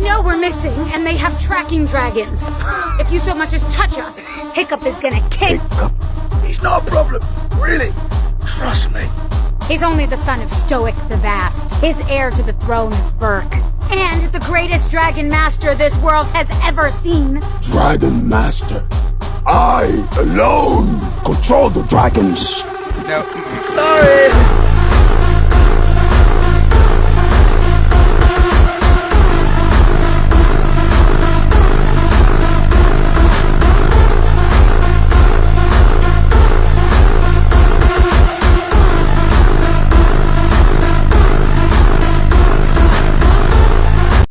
know we're missing, and they have tracking dragons. If you so much as touch us, Hiccup is gonna kick. Hiccup? He's not a problem. Really. Trust me. He's only the son of Stoic the Vast, his heir to the throne of Berk, and the greatest dragon master this world has ever seen. Dragon Master. I alone control the dragons. No, sorry.